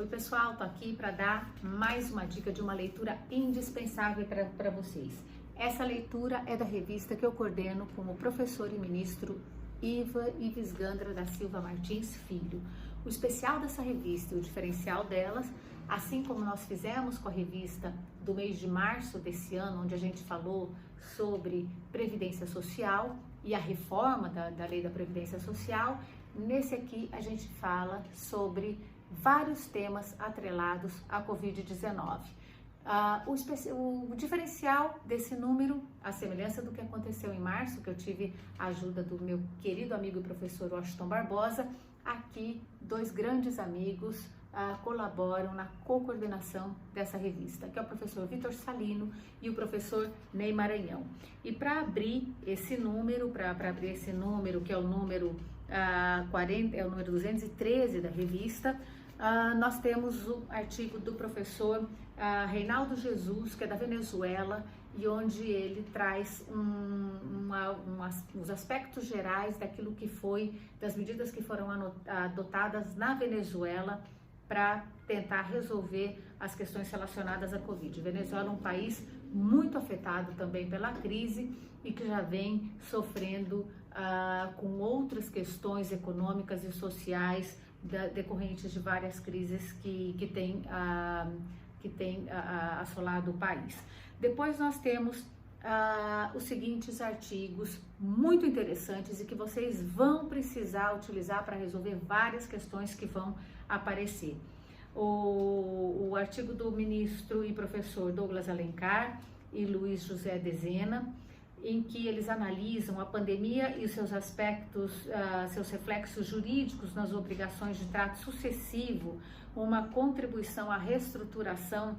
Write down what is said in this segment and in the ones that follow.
Oi pessoal, tô aqui para dar mais uma dica de uma leitura indispensável para vocês. Essa leitura é da revista que eu coordeno com o professor e ministro Ives Gandra da Silva Martins Filho. O especial dessa revista e o diferencial delas, assim como nós fizemos com a revista do mês de março desse ano, onde a gente falou sobre Previdência Social e a reforma da Lei da Previdência Social, nesse aqui a gente fala sobre vários temas atrelados à Covid-19. O diferencial desse número, a semelhança do que aconteceu em março, que eu tive a ajuda do meu querido amigo e professor Washington Barbosa, aqui dois grandes amigos colaboram na co-coordenação dessa revista, que é o professor Vitor Salino e o professor Ney Maranhão. E para abrir esse número, que é o número 40, é o número 213 da revista, nós temos o artigo do professor Reinaldo Jesus, que é da Venezuela, e onde ele traz os aspectos gerais daquilo que foi, das medidas que foram adotadas na Venezuela para tentar resolver as questões relacionadas à Covid. Venezuela é um país muito afetado também pela crise e que já vem sofrendo com outras questões econômicas e sociais decorrentes de várias crises que tem assolado o país. Depois nós temos os seguintes artigos muito interessantes e que vocês vão precisar utilizar para resolver várias questões que vão aparecer. O artigo do ministro e professor Douglas Alencar e Luiz José Dezena, em que eles analisam a pandemia e os seus aspectos, seus reflexos jurídicos nas obrigações de trato sucessivo, uma contribuição à reestruturação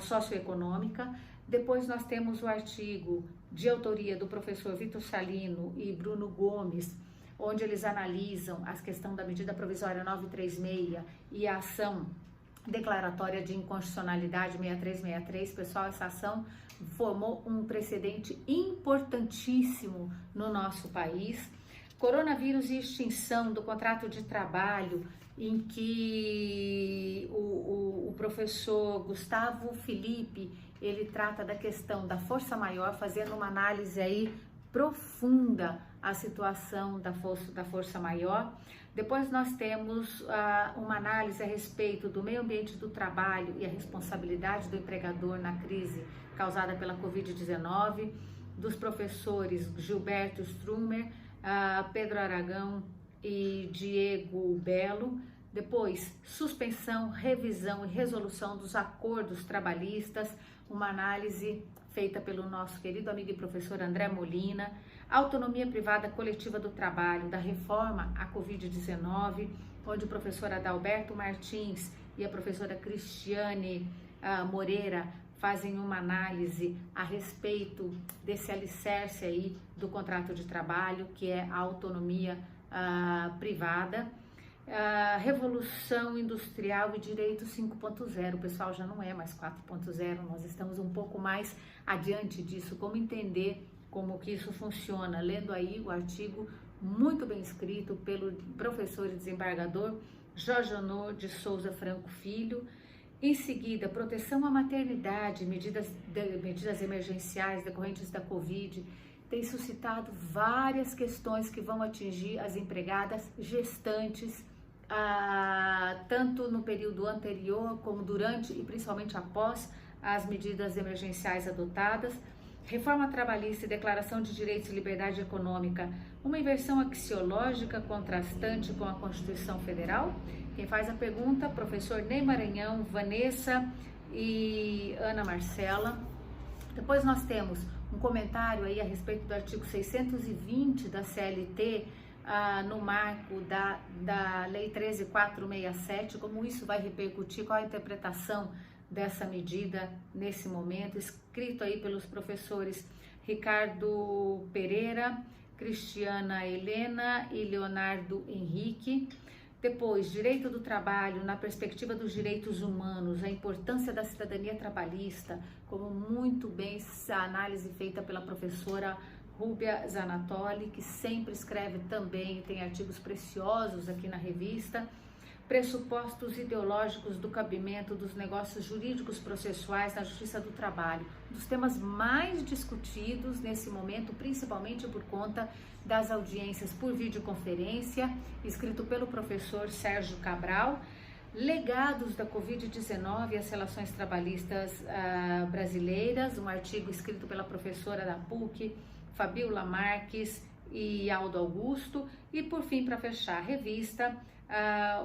socioeconômica. Depois nós temos o artigo de autoria do professor Vitor Salino e Bruno Gomes, onde eles analisam a questão da medida provisória 936 e a ação declaratória de inconstitucionalidade 6363. Pessoal, essa ação formou um precedente importantíssimo no nosso país. Coronavírus e extinção do contrato de trabalho, em que o professor Gustavo Felipe, ele trata da questão da força maior, fazendo uma análise aí profunda a situação da força maior. Depois nós temos uma análise a respeito do meio ambiente do trabalho e a responsabilidade do empregador na crise causada pela Covid-19, dos professores Gilberto Strumer, Pedro Aragão e Diego Belo. Depois, suspensão, revisão e resolução dos acordos trabalhistas, uma análise feita pelo nosso querido amigo e professor André Molina, autonomia privada coletiva do trabalho, da reforma à Covid-19, onde o professor Adalberto Martins e a professora Cristiane Moreira fazem uma análise a respeito desse alicerce aí do contrato de trabalho, que é a autonomia privada. Revolução Industrial e Direito 5.0, o pessoal já não é mais 4.0, nós estamos um pouco mais adiante disso, como entender como que isso funciona, lendo aí o artigo muito bem escrito pelo professor e desembargador Jorge Honor de Souza Franco Filho. Em seguida, proteção à maternidade, medidas emergenciais decorrentes da Covid, tem suscitado várias questões que vão atingir as empregadas gestantes, tanto no período anterior como durante e principalmente após as medidas emergenciais adotadas. Reforma trabalhista e declaração de direitos e liberdade econômica, uma inversão axiológica contrastante com a Constituição Federal. Quem faz a pergunta, professor Ney Maranhão, Vanessa e Ana Marcela. Depois nós temos um comentário aí a respeito do artigo 620 da CLT, no marco da Lei 13.467, como isso vai repercutir, qual a interpretação dessa medida nesse momento, escrito aí pelos professores Ricardo Pereira, Cristiana Helena e Leonardo Henrique. Depois, direito do trabalho na perspectiva dos direitos humanos, a importância da cidadania trabalhista, como muito bem a análise feita pela professora Rúbia Zanatoli, que sempre escreve também, tem artigos preciosos aqui na revista. pressupostos ideológicos do cabimento dos negócios jurídicos processuais na Justiça do Trabalho, um dos temas mais discutidos nesse momento, principalmente por conta das audiências por videoconferência, escrito pelo professor Sérgio Cabral. Legados da Covid-19 e as relações trabalhistas brasileiras, um artigo escrito pela professora da PUC, Fabiola Marques e Aldo Augusto. E por fim, para fechar a revista,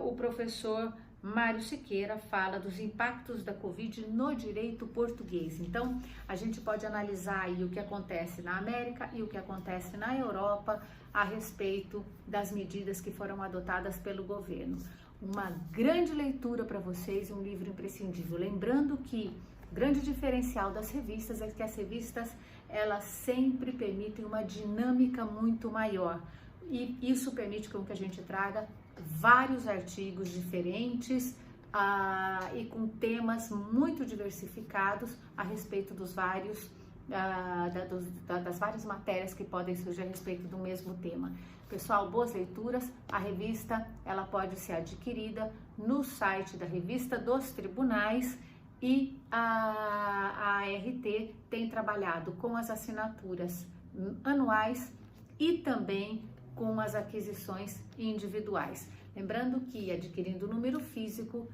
o professor Mário Siqueira fala dos impactos da Covid no direito português. Então, a gente pode analisar aí o que acontece na América e o que acontece na Europa a respeito das medidas que foram adotadas pelo governo. Uma grande leitura para vocês, um livro imprescindível. Lembrando que o grande diferencial das revistas é que as revistas, elas sempre permitem uma dinâmica muito maior. E isso permite com que a gente traga vários artigos diferentes e com temas muito diversificados a respeito dos vários, das várias matérias que podem surgir a respeito do mesmo tema. Pessoal, boas leituras. A revista ela pode ser adquirida no site da Revista dos Tribunais e a ART tem trabalhado com as assinaturas anuais e também com as aquisições individuais. Lembrando que adquirindo o número físico,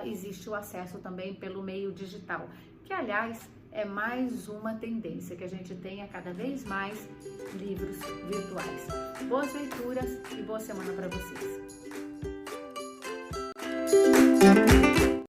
existe o acesso também pelo meio digital, que aliás é mais uma tendência, que a gente tenha cada vez mais livros virtuais. Boas leituras e boa semana para vocês!